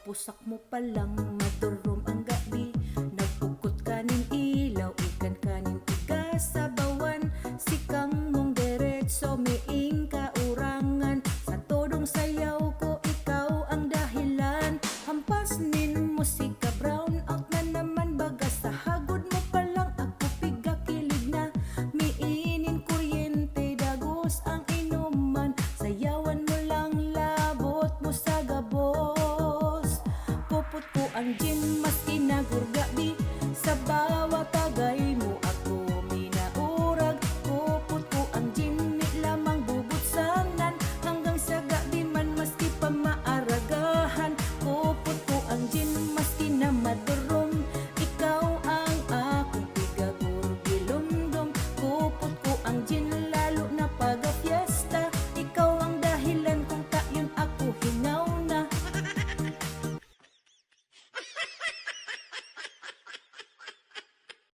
pusak mo palang madurom ang gabi. Nagpukot kanin ilaw, ikan kanin iga sa bawan. Sikang mong diretso, miing kaurangan. Sa todong sayaw ko, ikaw ang dahilan. Hampas nin musika, brown out na naman baga. Sa hagod mo palang ako pigakilig na. Miinin kuryente, dagos ang inuman. Sayawan mo lang, labot mo sa gabos. Pupot ko ang gym,